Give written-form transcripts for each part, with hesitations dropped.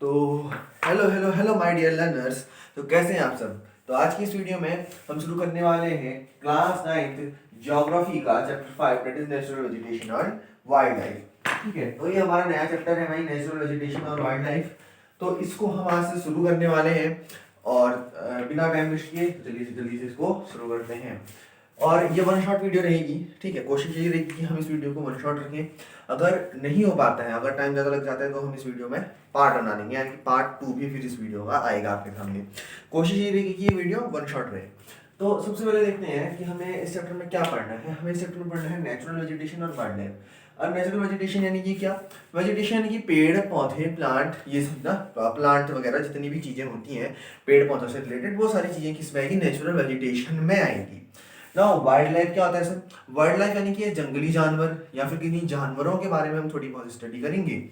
तो hello hello hello my dear learners. तो कैसे हैं आप सब। तो आज की इस वीडियो में हम शुरू करने वाले हैं क्लास 9th ज्योग्राफी का chapter 5 that is natural vegetation और वाइल्ड लाइफ। ठीक है, तो ये हमारा नया चैप्टर है भाई, नेचुरल वेजिटेशन और वाइल्ड लाइफ। तो इसको हम आज से शुरू करने वाले हैं और बिना टाइम वेस्ट किए जल्दी से इसको शुरू करते हैं। और ये वन शॉट वीडियो रहेगी। ठीक है, कोशिश यही रहेगी कि हम इस वीडियो को वन शॉट रखें। अगर नहीं हो पाता है, अगर टाइम ज़्यादा लग जाता है, तो हम इस वीडियो में पार्ट बना देंगे, यानी कि पार्ट 2 भी फिर इस वीडियो का आएगा आपके सामने। कोशिश यही रहेगी कि ये वीडियो वन शॉट रहे। तो सबसे पहले देखते हैं कि हमें इस चैप्टर में क्या पढ़ना है। हमें इस चैप्टर में पढ़ना है नेचुरल वेजिटेशन और वाइल्ड लाइफ। और नेचुरल वेजिटेशन यानी कि क्या? वेजिटेशन यानी कि पेड़ पौधे, प्लांट, ये सब ना, प्लांट वगैरह जितनी भी चीज़ें होती हैं पेड़ पौधों से रिलेटेड, वो सारी चीज़ें किसमें आएगी? नेचुरल वेजिटेशन में आएगी। नाउ वाइल्ड लाइफ क्या होता है सर? वाइल्ड लाइफ यानी कि जंगली जानवर या फिर किन्हीं जानवरों के बारे में हम थोड़ी बहुत स्टडी करेंगे।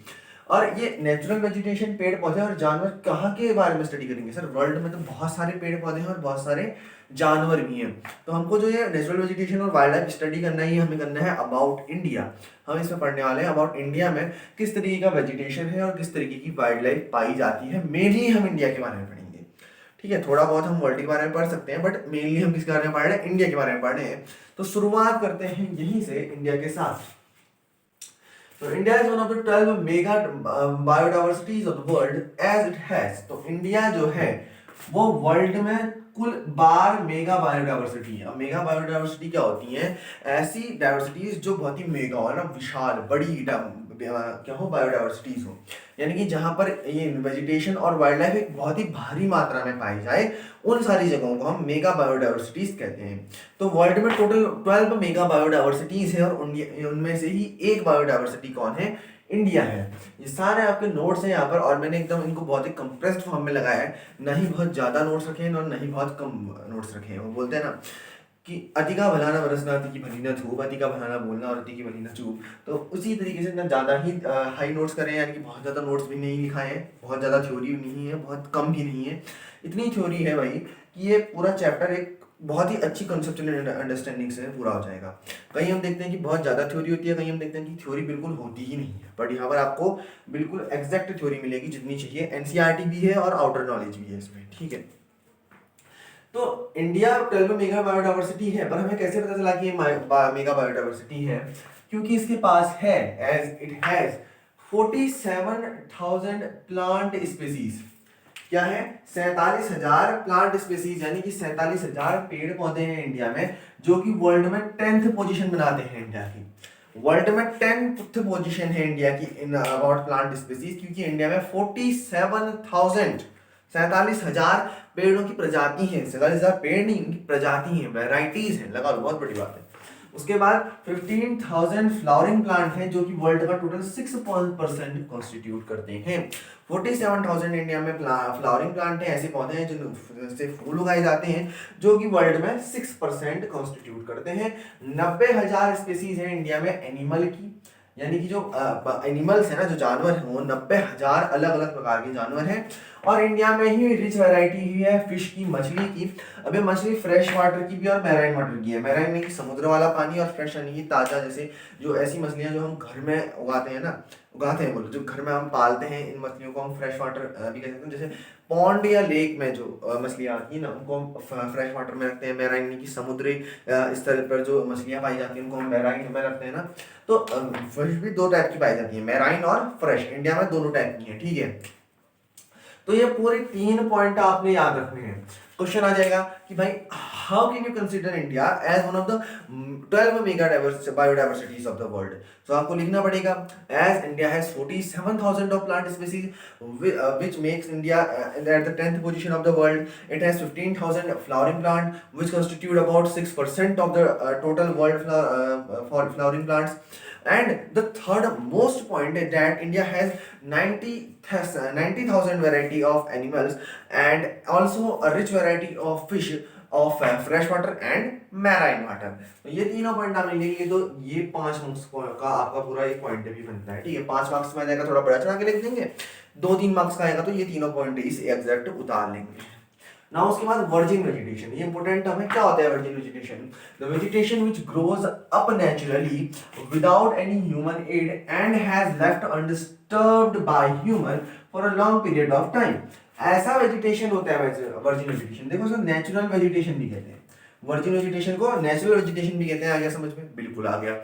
और ये नेचुरल वेजिटेशन, पेड़ पौधे और जानवर कहाँ के बारे में स्टडी करेंगे सर? वर्ल्ड में तो बहुत सारे पेड़ पौधे हैं और बहुत सारे जानवर भी हैं। तो हमको जो ये नेचुरल वेजिटेशन और वाइल्ड लाइफ स्टडी करना है, ये हमें करना है अबाउट इंडिया। हम इसमें पढ़ने वाले हैं अबाउट इंडिया में किस तरीके का वेजिटेशन है और किस तरीके की वाइल्ड लाइफ पाई जाती है। मेनली हम इंडिया के बारे में पढ़ेंगे। ठीक है, थोड़ा बहुत हम वर्ल्ड के बारे में पढ़ सकते हैं, बट मेनली हम किसके बारे में पढ़ रहे हैं? इंडिया के बारे में पढ़ रहे हैं। तो शुरुआत करते हैं यहीं से इंडिया के साथ। तो India is one of the 12 mega biodiversities of the world as it has. तो इंडिया जो है वो वर्ल्ड में कुल 12 मेगा बायोडाइवर्सिटी है। अब मेगा बायोडाइवर्सिटी क्या होती है? ऐसी डाइवर्सिटीज जो बहुत ही मेगा हो ना, विशाल, बड़ी क्या हो, बायोडाइवर्सिटीज हो, यानी कि जहां पर ये वेजिटेशन और वाइल्ड लाइफ एक बहुत ही भारी मात्रा में पाई जाए, उन सारी जगहों को हम मेगा बायोडाइवर्सिटीज कहते हैं। तो वर्ल्ड में टोटल 12 मेगा बायोडाइवर्सिटीज है और उनमें से ही एक बायोडाइवर्सिटी कौन है? इंडिया है। ये सारे आपके नोट्स हैं यहाँ पर, और मैंने एकदम इनको बहुत ही कंप्रेस्ड फॉर्म में लगाया है। ना ही बहुत ज़्यादा नोट्स रखे हैं और ना ही बहुत कम नोट्स रखे हैं। वो बोलते हैं ना कि अति का भला ना बरसना, अति की भली ना धूप, अति का भला ना बोलना और अति की भली ना चूप। तो उसी तरीके से ना ज़्यादा ही हाई नोट्स करें, यानी कि बहुत ज़्यादा नोट्स भी नहीं लिखाए हैं, बहुत ज़्यादा थ्योरी भी नहीं है, बहुत कम भी नहीं है। इतनी थ्योरी है भाई कि ये पूरा चैप्टर एक बहुत ही अच्छी कंसेप्चुअल अंडरस्टैंडिंग से पूरा हो जाएगा। कहीं हम देखते हैं कि बहुत ज़्यादा थ्योरी होती है, कहीं हम देखते हैं कि थ्योरी बिल्कुल होती ही नहीं है, बट यहाँ पर आपको बिल्कुल एग्जैक्ट थ्योरी मिलेगी जितनी चाहिए। एनसीईआरटी भी है और आउटर नॉलेज भी है इसमें। ठीक है, तो इंडिया 12 मेगा बायोडाइवर्सिटी है, पर हमें कैसे पता चला कि ये मेगा बायोडाइवर्सिटी है? क्योंकि इसके पास है, as it has 47,000 plant species. क्या है? 47,000 प्लांट स्पीसीज, यानी कि 47,000 पेड़ पौधे हैं इंडिया में, जो कि वर्ल्ड में 10th पोजीशन बनाते हैं इंडिया की। वर्ल्ड में 10th पोजीशन है इंडिया की इन अबाउट प्लांट स्पीसीज, क्योंकि इंडिया में 47,000 पेड़ों की प्रजाति है। 47,000 पेड़ नहीं, उनकी प्रजाति है, वेराइटीज है, लगा लो, बहुत बड़ी बात है। उसके बाद 15,000 फ्लावरिंग प्लांट हैं, जो कि वर्ल्ड का टोटल 6% कॉन्स्टिट्यूट करते हैं। 47,000 इंडिया में फ्लावरिंग प्लांट हैं, ऐसे पौधे हैं जिनसे फूल उगाए जाते हैं, जो कि वर्ल्ड में 6% कॉन्स्टिट्यूट करते हैं। 90,000 स्पीसीज है इंडिया में एनिमल की, यानी कि जो एनिमल्स है ना, जो जानवर हैं, वो 90,000 अलग अलग प्रकार के जानवर हैं। और इंडिया में ही रिच वैरायटी ही है फिश की, मछली की। अब ये मछली फ्रेश वाटर की भी और मैराइन वाटर की है। मैराइन यानी कि समुद्र वाला पानी, और फ्रेश यानी कि ताज़ा, जैसे जो ऐसी मछलियाँ जो हम घर में उगाते हैं ना, उगाते हैं बोलो, जो घर में हम पालते हैं, इन मछलियों को हम फ्रेश वाटर भी कह सकते हैं। जैसे पॉन्ड या लेक में जो मछलियाँ आती हैं ना, उनको हम फ्रेश वाटर में रखते हैं। मैराइन यानी कि समुद्री स्तर पर जो मछलियाँ पाई जाती हैं, उनको हम मैराइन में रखते हैं ना। तो फिश भी दो टाइप की पाई जाती है, मैराइन और फ्रेश। इंडिया में दोनों टाइप की है। ठीक है, तो ये पूरे 3 पॉइंट आपने याद रखने हैं। क्वेश्चन आ जाएगा कि भाई how can you consider India as one of the 12 mega biodiversities of the world? तो आपको लिखना पड़ेगा as India has 47,000 of plant species which makes India at the 10th position of the world. It has 15,000 flowering plant which constitute about 6% of the total world flowering plants. And the third most point is that India has 90,000 variety of animals and also a rich variety of fish of fresh water and marine water. तो ये तीनों point आप लिखेंगे तो ये 5 marks का आपका पूरा एक पॉइंट भी बनता है। ठीक है, 5 मार्क्स में आ जाएगा, थोड़ा बड़ा चढ़ा के लिख देंगे। 2-3 मार्क्स का आएगा तो ये तीनों पॉइंट इस एग्जैक्ट उतार लेंगे ना। उसके बाद वर्जिन वेजिटेशन, ये इंपॉर्टेंट टर्म है। क्या होता है virgin vegetation? The vegetation which grows up naturally without any human aid and has left disturbed by human for a long period of time. ऐसा वेजिटेशन होता है वर्जिन वेजिटेशन, देखो sir natural vegetation भी कहते हैं, वर्जिन वेजिटेशन को natural vegetation भी कहते हैं। आ गया समझ में? बिल्कुल आ गया।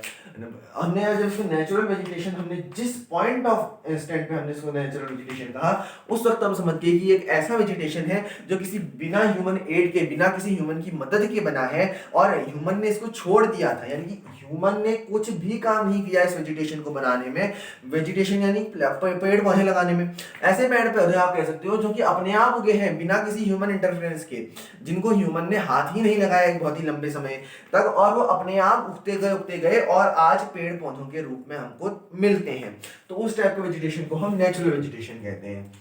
हमने जब इसको नेचुरल वेजिटेशन, हमने जिस पॉइंट ऑफ इंस्टेंट पे हमने इसको नेचुरल वेजिटेशन कहा, उस वक्त हम समझ गए कि एक ऐसा वेजिटेशन है जो किसी बिना ह्यूमन एड के, बिना किसी ह्यूमन की मदद के बना है और ह्यूमन ने इसको छोड़ दिया था, यानी कि ह्यूमन ने कुछ भी काम नहीं किया इस वेजिटेशन को बनाने में। वेजिटेशन यानी पेड़ पौधे लगाने में। ऐसे पेड़ पौधे आप कह सकते हो जो कि अपने आप उगे हैं बिना किसी ह्यूमन इंटरफेरेंस के, जिनको ह्यूमन ने हाथ ही नहीं लगाया एक बहुत ही लंबे समय तक, और वो अपने आप उगते गए और आज पेड़ पौधों के रूप में हमको मिलते हैं। तो उस टाइप के वेजिटेशन को हम नेचुरल वेजिटेशन कहते हैं।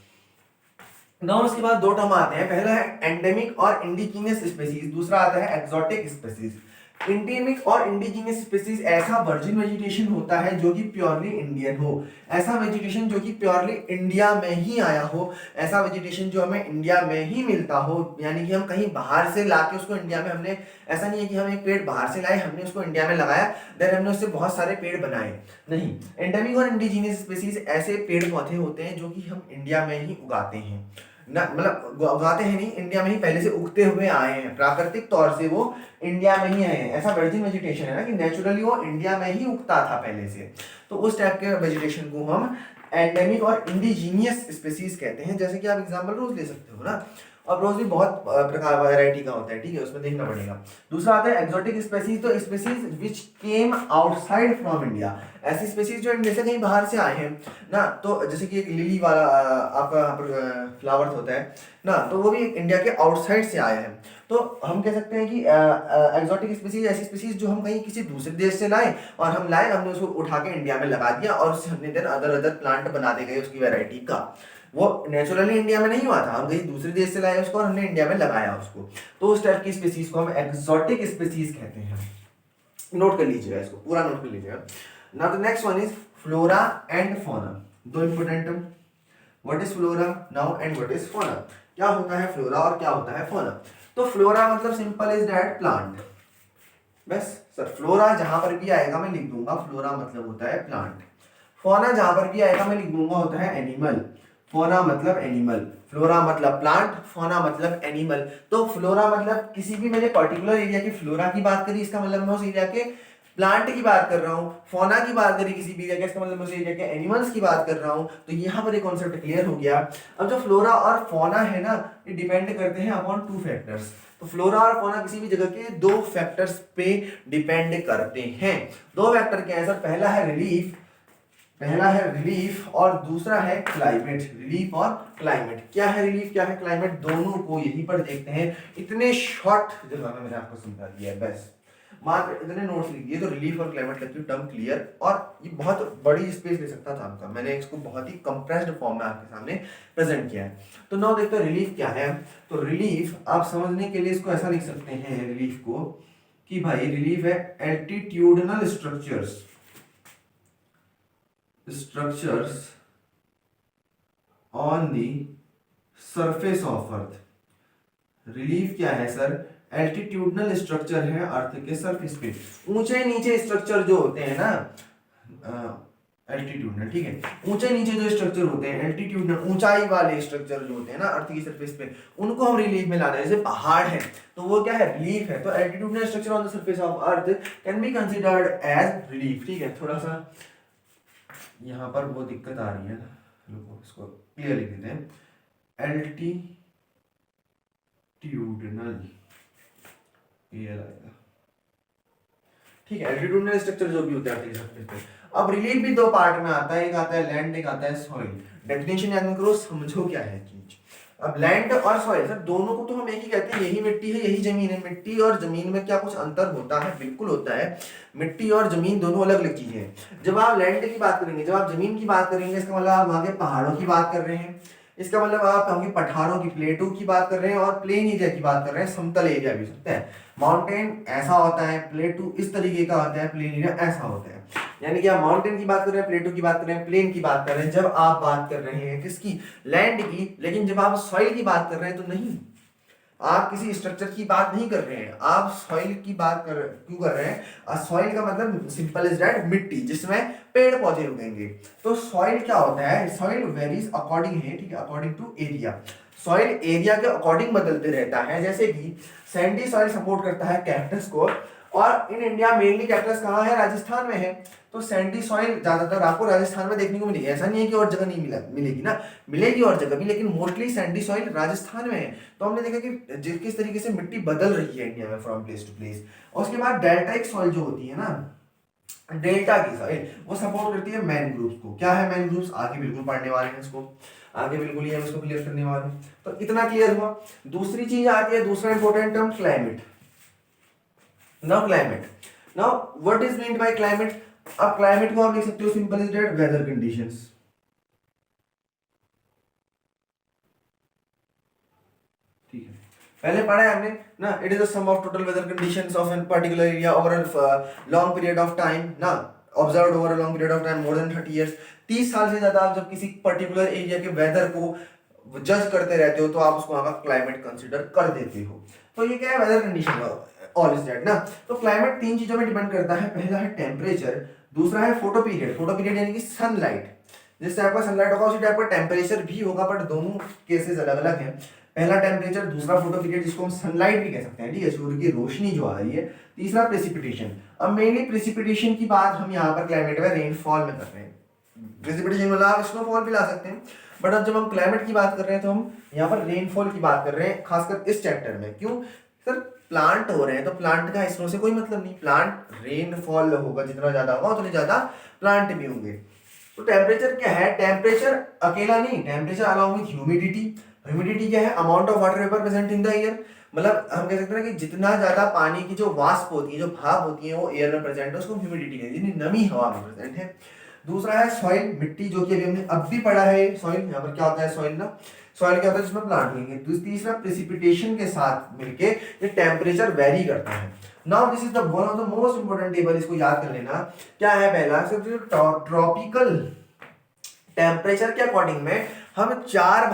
ना उसके बाद दो टर्म आते हैं, पहला है एंडेमिक और इंडिजिनियस स्पीसीज, दूसरा आता है एक्सोटिक स्पीसीज। इंडेमिक और इंडिजिनियस स्पीसीज ऐसा वर्जिन वेजिटेशन होता है जो कि प्योरली इंडियन हो, ऐसा वेजिटेशन जो कि प्योरली इंडिया में ही आया हो, ऐसा वेजिटेशन जो हमें इंडिया में ही मिलता हो, यानी कि हम कहीं बाहर से लाके उसको इंडिया में, हमने ऐसा नहीं है कि हम एक पेड़ बाहर से लाए, हमने उसको इंडिया में लगाया, देन हमने उससे बहुत सारे पेड़ बनाए, नहीं। एंडेमिक और इंडिजिनियस स्पीसीज ऐसे पेड़ पौधे होते हैं जो कि हम इंडिया में ही उगाते हैं, ना मतलब उगाते हैं नहीं, इंडिया में ही पहले से उगते हुए आए हैं, प्राकृतिक तौर से वो इंडिया में ही आए हैं। ऐसा वर्जिन वेजिटेशन है ना कि नेचुरली वो इंडिया में ही उगता था पहले से। तो उस टाइप के वेजिटेशन को हम एंडेमिक और इंडिजीनियस स्पीसीज कहते हैं। जैसे कि आप एग्जांपल रोज ले सकते हो ना, और रोज भी बहुत प्रकार वैरायटी का होता है, ठीक है, उसमें देखना पड़ेगा। दूसरा आता है एक्सोटिक स्पीसीज, तो species which came outside from India, ऐसी स्पीसीज जो इंडिया से कहीं बाहर से आए हैं ना। तो जैसे कि एक लिली वाला आपका यहाँ पर फ्लावर होता है ना, तो वो भी इंडिया के आउटसाइड से आया है। तो हम कह सकते हैं कि एक्सोटिक स्पीसीज ऐसी स्पीसीज जो हम कहीं किसी दूसरे देश से लाए, और हम लाए, हमने उसको उठा के इंडिया में लगा दिया, और उससे हमने देन अदर प्लांट बनाते गए उसकी वैरायटी का। वो नेचुरली इंडिया में नहीं हुआ था, हम कहीं दूसरे देश से लाए उसको और हमने इंडिया में लगाया उसको। तो उस टाइप की स्पीसीज को हम एक्सोटिक स्पीसीज कहते हैं। नोट कर लीजिएगा, इसको पूरा नोट कर लीजिएगा। Now the next one is flora and fauna, दो important term. What is flora now and what is fauna? क्या होता है फ्लोरा और क्या होता है फौना? तो फ्लोरा मतलब सिंपल इज दैट प्लांट, बस सर। फ्लोरा जहां पर भी आएगा मैं लिख दूंगा फ्लोरा मतलब होता है प्लांट, फौना जहां पर भी आएगा मैं लिख दूंगा होता है एनिमल। फौना मतलब एनिमल, फ्लोरा मतलब प्लांट, फौना मतलब एनिमल। तो फ्लोरा मतलब किसी भी मैंने पर्टिकुलर एरिया की फ्लोरा की बात करी, इसका मतलब मैं उस एरिया के प्लांट की बात कर रहा हूँ। फौना की बात करी किसी भी एरिया के, इसका मतलब मैं उस एरिया के एनिमल्स की बात कर रहा हूँ। तो यहाँ पर एक कॉन्सेप्ट क्लियर हो गया। अब जो फ्लोरा और फौना है ना, ये डिपेंड करते हैं अपॉन टू फैक्टर्स। तो फ्लोरा और फौना किसी भी जगह के दो फैक्टर्स पे डिपेंड करते हैं। दो फैक्टर क्या है सर? पहला है रिलीफ और दूसरा है क्लाइमेट। रिलीफ और क्लाइमेट, क्या है रिलीफ क्या है क्लाइमेट, दोनों को यहीं पर देखते हैं। इतने शॉर्ट जगह में मैंने आपको समझा दिया है, बस मात्र इतने नोट्स लिख दिए तो रिलीफ और क्लाइमेट का टर्म क्लियर। और ये बहुत बड़ी स्पेस ले सकता था आपका, मैंने इसको बहुत ही कंप्रेस्ड फॉर्म में आपके सामने प्रेजेंट किया है। तो नाउ देखते हैं रिलीफ क्या है। तो रिलीफ आप समझने के लिए इसको ऐसा लिख सकते हैं रिलीफ को कि भाई रिलीफ है altitudinal structures on the surface of earth। Relief क्या है सर? एल्टीट्यूडनल स्ट्रक्चर है अर्थ के सरफेस पे। ऊंचे नीचे स्ट्रक्चर जो होते हैं ना, एल्टीट्यूडनल, ठीक है, ऊंचे नीचे जो स्ट्रक्चर होते हैं एल्टीट्यूडनल, ऊंचाई वाले स्ट्रक्चर जो होते हैं ना अर्थ की सरफेस पे, उनको हम रिलीफ में लाते हैं। जैसे पहाड़ है तो वो क्या है? रिलीफ है। तो altitudinal structure on the surface of earth can be considered as relief, ठीक है। थोड़ा सा यहाँ पर वो दिक्कत आ रही है ना, लोगों इसको क्लियर लिख देते हैं। एल्टीट्यूडनल क्लियर आएगा, ठीक है। एल्टीट्यूडनल स्ट्रक्चर जो भी होते हैं सरफेस पे। अब रिलीफ भी दो पार्ट में आता है, एक आता है लैंड, एक आता है सॉइल। डेफिनेशन याद करो, समझो क्या है चीज। अब लैंड और सॉइल सर दोनों को तो हम एक ही कहते हैं, यही मिट्टी है यही जमीन है। मिट्टी और जमीन में क्या कुछ अंतर होता है? बिल्कुल होता है। मिट्टी और जमीन दोनों अलग अलग चीजें हैं। जब आप लैंड की बात करेंगे, जब आप जमीन की बात करेंगे, इसका मतलब आप वहां के पहाड़ों की बात कर रहे हैं, इसका मतलब आप वहां के पठारों की, प्लेटों की बात कर रहे हैं, और प्लेन एरिया की बात कर रहे हैं। समतल एरिया भी सकता है। माउंटेन ऐसा होता है, प्लेटू इस तरीके का होता है, प्लेन एरिया ऐसा होता है। यानी कि आप माउंटेन की बात कर रहे हैं, प्लेटो की बात कर रहे हैं, प्लेन की बात कर रहे हैं जब आप बात कर रहे हैं किसकी? लैंड की। लेकिन जब आप सॉइल की बात कर रहे हैं तो नहीं, आप किसी स्ट्रक्चर की बात नहीं कर रहे हैं, आप सॉइल की बात क्यों कर रहे हैं? सॉइल का मतलब सिंपल इज दैट मिट्टी जिसमें पेड़ पौधे उगेंगे। तो सॉइल क्या होता है? सॉइल वेरीज अकॉर्डिंग है, ठीक है, according to area. Soil area के अकॉर्डिंग बदलते रहता है। जैसे कि सैंडी सॉइल सपोर्ट करता है कैक्टस को, और इन इंडिया मेनली कैक्टस कहाँ है? राजस्थान में है। तो सैंडी सॉइल ज्यादातर आपको राजस्थान में देखने को मिलेगी, ऐसा नहीं है कि और जगह नहीं मिलेगी ना, मिलेगी और जगह भी, लेकिन मोस्टली सैंडी सॉइल राजस्थान में है। तो हमने देखा कि किस तरीके से मिट्टी बदल रही है इंडिया में फ्रॉम प्लेस टू प्लेस। और उसके बाद डेल्टाइक सॉइल जो होती है ना, डेल्टा की सॉइल, वो सपोर्ट करती है मैनग्रोव्स को। क्या है मैनग्रोव्स? आगे बिल्कुल पढ़ने वाले हैं इसको, आगे बिल्कुल ही हम इसको क्लियर करने वाले हैं। तो इतना क्लियर हुआ। दूसरी चीज आती है, दूसरा important term climate. Now climate, now what is meant by climate? अब क्लाइमेट को आप लिख सकते हो simple is that weather conditions. ठीक है, पहले पढ़ा है हमने ना, it is the sum of total weather conditions of an particular area over a long period of time ना, observed over a long period of time more than 30 years. 30 साल से ज्यादा आप जब किसी पर्टिकुलर एरिया के वेदर को जज करते रहते हो तो आप उसको वहां का क्लाइमेट कंसीडर कर देते हो। तो ये क्या है? Weather condition all is that ना। तो क्लाइमेट तीन चीजों में डिपेंड करता है। पहला है टेम्परेचर, दूसरा है फोटो पीरियड। फोटो पीरियड यानी कि सनलाइट, जिस टाइप का सनलाइट होगा उसी टाइप का टेम्परेचर भी होगा, बट दोनों केसेस अलग अलग हैं। पहला टेम्परेचर, दूसरा फोटो पीरियड जिसको हम सनलाइट भी कह सकते हैं, ठीक है, सूर्य की रोशनी जो आ रही है। तीसरा प्रेसिपिटेशन। अब मेनली प्रेसिपिटेशन की बात हम यहाँ पर क्लाइमेट में रेनफॉल में कर रहे हैं। प्रेसिपिटेशन मतलब आप स्नोफॉल भी ला सकते हैं, बट अब जब हम क्लाइमेट की बात कर रहे हैं तो हम यहाँ पर रेनफॉल की बात कर रहे हैं, खासकर इस चैप्टर में। क्यों सर? प्लांट हो रहे हैं तो प्लांट का स्नो से कोई मतलब नहीं। प्लांट रेनफॉल होगा, जितना ज्यादा होगा उतने ज्यादा प्लांट भी होंगे। तो टेम्परेचर क्या है? टेम्परेचर अकेला नहीं, temperature along with humidity. Humidity क्या है? Amount of water vapour present in the air. मतलब हम कह सकते हैं कि जितना ज्यादा पानी की जो वाष्प होती है, जो भाप होती है, वो एयर में प्रेजेंट है, उसको ह्यूमिडिटी कहते हैं, जितनी नमी हवा में प्रेजेंट है। दूसरा है सॉइल, मिट्टी, जो कि अभी हमने अब भी पढ़ा है। सॉइल यहाँ पर क्या होता है? सॉइल ना, सॉइल क्या होता है? जिसमें प्लांट होंगे। तीसरा प्रेसिपिटेशन के साथ मिलके ये टेम्परेचर वेरी करता है। Now this is the one of the most important table, इसको याद कर लेना। क्या है? पहला ट्रॉपिकल टेम्परेचर के अकॉर्डिंग में हम चार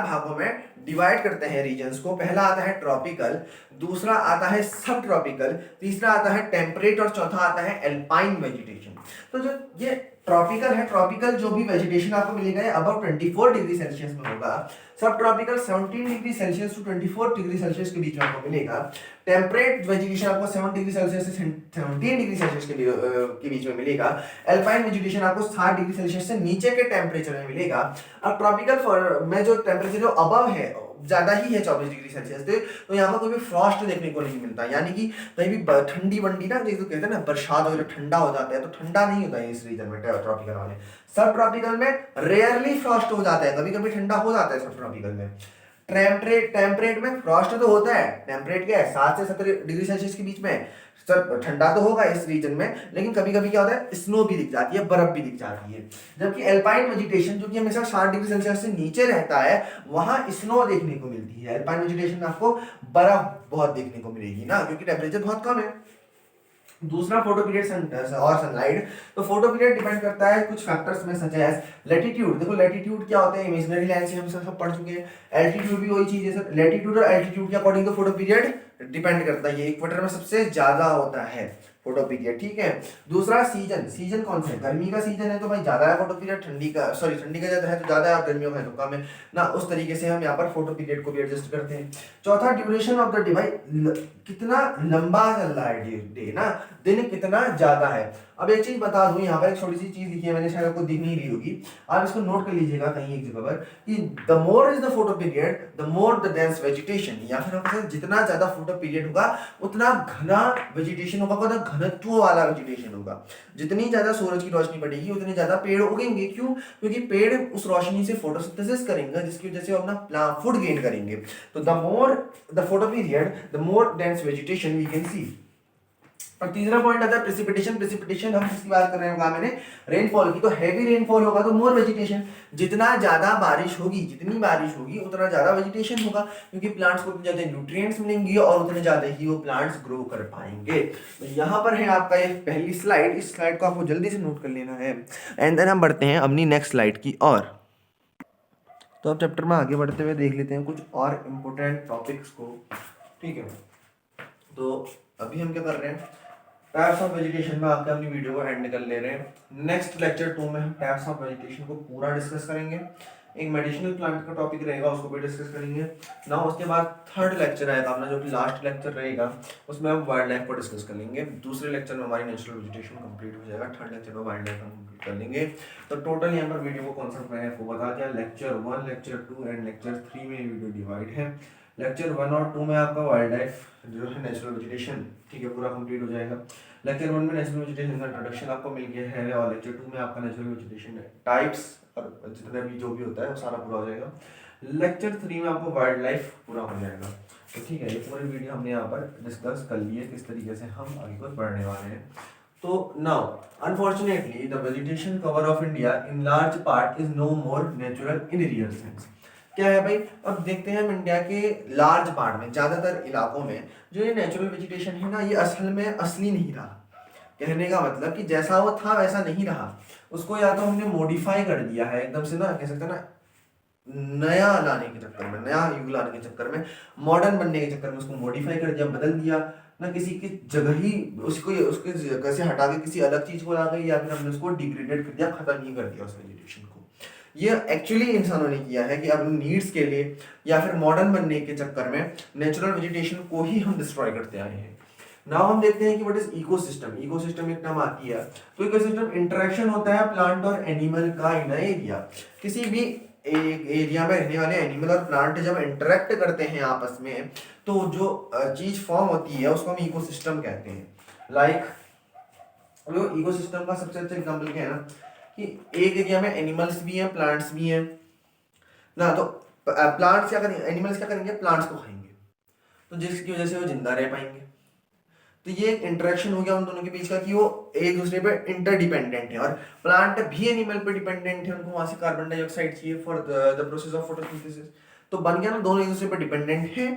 भागों में डिवाइड करते हैं रीजन्स को। पहला आता है ट्रॉपिकल, दूसरा आता है सब ट्रॉपिकल, तीसरा आता है टेम्परेट, और चौथा आता है एल्पाइन वेजिटेशन। तो जो ये ट्रॉपिकल है, ट्रॉपिकल जो भी वेजिटेशन आपको मिलेगा ये अबाउट 24 डिग्री सेल्सियस में होगा। सब tropical 17 degree Celsius to 24 degree Celsius के बीच में आपको मिलेगा। टेम्परेट वेजिटेशन आपको 7 डिग्री सेल्सियस से 17 डिग्री सेल्सियस के बीच में मिलेगा। एल्पाइन वेजिटेशन आपको 60 डिग्री सेल्सियस से नीचे के टेम्परेचर में मिलेगा। अब ट्रॉपिकल में जो टेम्परेचर जो अबव है, ज्यादा ही है 24 डिग्री सेल्सियस से, तो यहाँ पर कोई भी फ्रॉस्ट देखने को नहीं मिलता, यानी कि कहीं भी ठंडी वंडी ना, जैसे कहते हैं ना बरसात वगैरह ठंडा हो जाता है, तो ठंडा नहीं होता है इस रीजन में ट्रॉपिकल वाले। सब ट्रॉपिकल में रेयरली फ्रॉस्ट हो जाता है, कभी कभी ठंडा हो जाता है सब ट्रॉपिकल में। टेम्परेट में फ्रॉस्ट तो होता है। टेम्परेट क्या है? 7 से 17 डिग्री सेल्सियस के बीच में। सर ठंडा तो होगा इस रीजन में, लेकिन कभी कभी क्या होता है? स्नो भी दिख जाती है, बर्फ भी दिख जाती है। जबकि एल्पाइन वेजिटेशन जो कि हमेशा 60 डिग्री सेल्सियस से नीचे रहता है, वहां स्नो देखने को मिलती है। एल्पाइन वेजिटेशन में आपको बर्फ बहुत देखने को मिलेगी ना, क्योंकि टेम्परेचर बहुत कम है। दूसरा फोटो पीरियड और सनलाइट। तो फोटो पीरियड डिपेंड करता है कुछ फैक्टर्स में, सच एज लैटिट्यूड। देखो लैटिट्यूड क्या होता है? इमेजिनरी लाइन से हम सब पढ़ चुके हैं। एल्टीट्यूड भी वही चीज है सर। लैटिट्यूड और एल्टीट्यूड के अकॉर्डिंग तो फोटो पीरियड डिपेंड करता है। ये इक्वेटर में सबसे ज्यादा होता है फोटो पीरियड, ठीक है। दूसरा सीजन, सीजन कौन सा है? गर्मी का सीजन है तो भाई ज्यादा है फोटो पीरियड, ठंडी का ज्यादा है तो ज्यादा है, और गर्मियों में है तो कम है ना। उस तरीके से हम यहाँ पर फोटो पीरियड को भी एडजस्ट करते हैं। चौथा ड्यूरेशन ऑफ द डे, भाई कितना लंबा चल रहा है डे ना, दिन कितना ज्यादा है। अब एक चीज बता दूं, यहाँ पर एक छोटी सी चीज लिखी है मैंने, शायद आपको दिख नहीं रही होगी, आप इसको नोट कर लीजिएगा कहीं एक जगह पर, कि the more is the photo period the more the dense vegetation. या फिर हम जितना ज्यादा फोटो पीरियड होगा उतना घना वेजिटेशन होगा, उतना घनत्व वाला वेजिटेशन होगा। जितनी ज्यादा सूरज की रोशनी पड़ेगी उतने ज्यादा पेड़ उगेंगे। क्यों? क्योंकि पेड़ उस रोशनी से फोटोसिंथेसिस करेंगे, जिसकी वजह से वो अपना फूड गेन करेंगे। तो the more the photo period the more dense vegetation we can see. और तीसरा पॉइंट आता है प्रेसिपिटेशन। प्रेसिपिटेशन हम किसकी बात कर रहे हैं? कहा मैंने रेनफॉल की। तो हैवी रेनफॉल होगा तो मोर वेजिटेशन। जितना ज्यादा बारिश होगी, जितनी बारिश होगी उतना ज्यादा वेजिटेशन होगा, क्योंकि प्लांट्स को उतने ज्यादा न्यूट्रिएंट्स मिलेंगे और उतने ज्यादा ही वो प्लांट्स ग्रो कर पाएंगे। तो यहाँ पर है आपका ये पहली स्लाइड। इस स्लाइड को आपको जल्दी से नोट कर लेना है, एंड देन हम बढ़ते हैं अपनी नेक्स्ट स्लाइड की और। तो अब चैप्टर में आगे बढ़ते हुए देख लेते हैं कुछ और इम्पोर्टेंट टॉपिक्स को, ठीक है। तो अभी हम क्या कर रहे हैं, टाइप्स ऑफ वेजिटेशन में आके अपनी वीडियो को एंड कर ले रहे हैं। नेक्स्ट लेक्चर 2 में हम टाइप्स ऑफ वेजिटेशन को पूरा डिस्कस करेंगे। एक मेडिसिनल प्लांट का टॉपिक रहेगा, उसको भी डिस्कस करेंगे ना। उसके बाद थर्ड लेक्चर आएगा अपना, जो कि लास्ट लेक्चर रहेगा, उसमें हम वाइल्ड लाइफ को डिस्कस कर लेंगे। दूसरे लेक्चर में हमारी नेचुरल वेजिटेशन कंप्लीट हो जाएगा, थर्ड लेक्चर में वाइल्ड लाइफ कंप्लीट कर लेंगे। तो टोटल यहाँ पर वीडियो को कॉन्सेप्ट मैंने आपको बता दिया। लेक्चर 1, लेक्चर 2 एंड लेक्चर 3 में वीडियो डिवाइड है। लेक्चर 1 और 2 में आपका वाइल्ड लाइफ जो है नेचुरल वेजिटेशन, ठीक है, पूरा कंप्लीट हो जाएगा। लेक्चर 1 में नेचुरल वेजिटेशन का इंट्रोडक्शन आपको मिल गया है, और लेक्चर 2 में आपका नेचुरल वेजिटेशन टाइप्स और जितना भी जो भी होता है वो सारा पूरा हो जाएगा। लेक्चर 3 में आपको वाइल्ड लाइफ पूरा हो जाएगा। तो ठीक है, ये पूरी वीडियो हमने यहाँ पर डिस्कस कर ली है किस तरीके से हम आगे को बढ़ने वाले हैं। तो now unfortunately the vegetation cover of India in large part is no more natural in real sense. क्या है भाई, अब देखते हैं हम इंडिया के लार्ज पार्ट में, ज्यादातर इलाकों में जो ये नेचुरल वेजिटेशन है ना, ये असल में असली नहीं रहा। कहने का मतलब कि जैसा वो था वैसा नहीं रहा, उसको या तो हमने मॉडिफाई कर दिया है एकदम से, ना कह सकते हैं ना, नया लाने के चक्कर में, नया युग लाने के चक्कर में, मॉडर्न बनने के चक्कर में उसको मॉडिफाई कर दिया, बदल दिया ना, किसी की जगह ही उसको उसके जगह से हटा के किसी अलग चीज को ला गई, या फिर हमने उसको डिग्रेडेड कर दिया, खत्म ही कर दिया उस वेजिटेशन को। ये एक्चुअली इंसानों ने किया है कि अपनी नीड्स के लिए या फिर मॉडर्न बनने के चक्कर में नेचुरल वेजिटेशन को ही हम डिस्ट्रॉय करते आए हैं। नाउ हम देखते हैं कि व्हाट इज इकोसिस्टम। इकोसिस्टम एक नाम आती है। तो इकोसिस्टम इंटरेक्शन होता है प्लांट और एनिमल का इन एरिया। किसी भी एक एरिया में रहने वाले एनिमल और प्लांट जब इंटरेक्ट करते हैं आपस में, तो जो चीज फॉर्म होती है उसको हम इकोसिस्टम कहते हैं। लाइक इकोसिस्टम का सबसे अच्छा एग्जांपल क्या है ना, कि एक एरिया में एनिमल्स भी हैं, प्लांट्स भी हैं ना। तो प्लांट्स क्या करेंगे, एनिमल्स क्या करेंगे, प्लांट्स को खाएंगे, तो जिसकी वजह से वो जिंदा रह पाएंगे। तो ये एक इंटरेक्शन हो गया उन दोनों के बीच का, कि वो एक दूसरे पे इंटरडिपेंडेंट है, और प्लांट भी एनिमल पे डिपेंडेंट है, उनको वहां से कार्बन डाइऑक्साइड चाहिए for the process of photosynthesis. तो बन गया ना, दोनों एक दूसरे पे डिपेंडेंट है।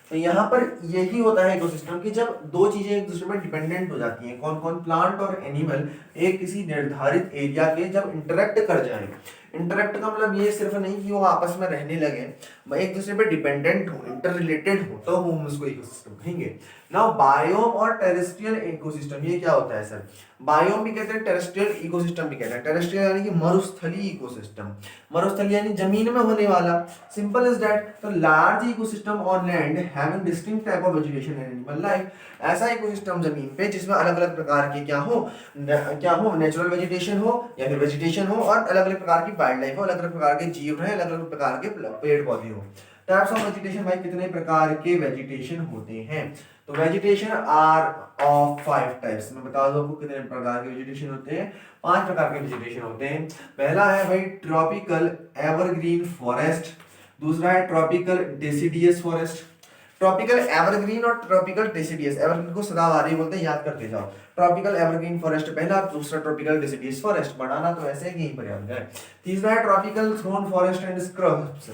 तो यहाँ पर यही होता है इकोसिस्टम की, जब दो चीजें एक दूसरे पर डिपेंडेंट हो जाती हैं, कौन कौन, प्लांट और एनिमल, एक किसी निर्धारित एरिया के जब इंटरेक्ट कर जाए। इंटरेक्ट का मतलब ये सिर्फ नहीं कि वो आपस में रहने लगे, एक दूसरे पे डिपेंडेंट हो, इंटर रिलेटेड हो, तो हम उसको इकोसिस्टम कहेंगे। नाउ बायोम और टेरेस्ट्रियल इकोसिस्टम, ये क्या होता है सर? बायोम भी कहते हैं, टेरेस्ट्रियल इकोसिस्टम भी कहते हैं। टेरेस्ट्रियल यानी कि मरुस्थलीय इकोसिस्टम, मरुस्थलीय यानी जमीन में होने वाला, सिंपल इज दैट। तो large ecosystem on land having distinct type of vegetation and animal life, ऐसा इकोसिस्टम जमीन पे जिसमें अलग अलग प्रकार के क्या हो, नेचुरल वेजिटेशन हो या फिर वेजिटेशन हो, और अलग अलग प्रकार की वाइल्ड लाइफ हो, अलग अलग प्रकार के जीव रहे, अलग अलग प्रकार के पेड़ पौधे हो। टाइप्स ऑफ वेजिटेशन, भाई कितने प्रकार के वेजिटेशन होते हैं? तो वेजिटेशन आर ऑफ 5 टाइप्स। मैं बता दूं आपको कितने प्रकार के वेजिटेशन होते हैं। 5 प्रकार के वेजिटेशन होते हैं। पहला है भाई ट्रॉपिकल एवरग्रीन फॉरेस्ट, दूसरा है tropical deciduous forest. Tropical evergreen और ट्रॉपिकल डेसिडियस, एवरग्रीन को सदाबहार बोलते हैं, याद करते जाओ। ट्रॉपिकल एवरग्रीन फॉरेस्ट पहला, दूसरा ट्रॉपिकल डेसिडियस फॉरेस्ट, बनाना तो ऐसे ही पर याद है। तीसरा है tropical thorn forest and scrubs.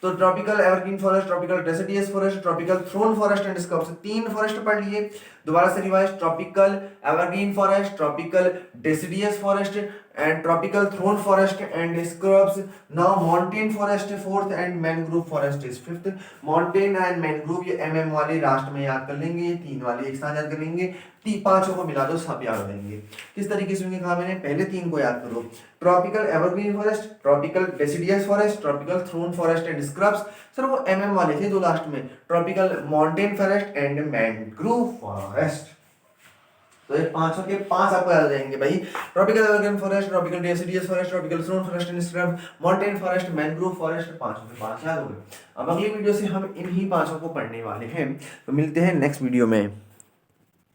तो tropical evergreen forest, tropical deciduous forest, tropical thorn forest and scrubs, 3 forest पढ़ लिए। दोबारा से revise, tropical evergreen forest, tropical deciduous forest and tropical thorn forest and scrubs. Now mountain forest 4th and mangrove forest is 5th। Mountain and mangrove ये MM वाले last में याद कर लेंगे, ये 3 वाले एक साथ याद कर लेंगे, 5 को मिला दो सब याद हो जाएंगे। किस तरीके से कहा मैंने, पहले 3 को याद करो, tropical evergreen forest, tropical deciduous forest, tropical thorn forest and scrubs. Sir वो एमएम वाले थे 2 लास्ट में, tropical mountain forest and mangrove forest. तो ये 5 के 5 आपको याद हो जाएंगे भाई, tropical evergreen forest, tropical deciduous forest, tropical thorn forest and scrub, mountain forest, mangrove forest, 5 के 5 याद हो गए। अब अगली वीडियो से हम इन्हीं 5 को पढ़ने वाले हैं, तो मिलते हैं नेक्स्ट वीडियो में।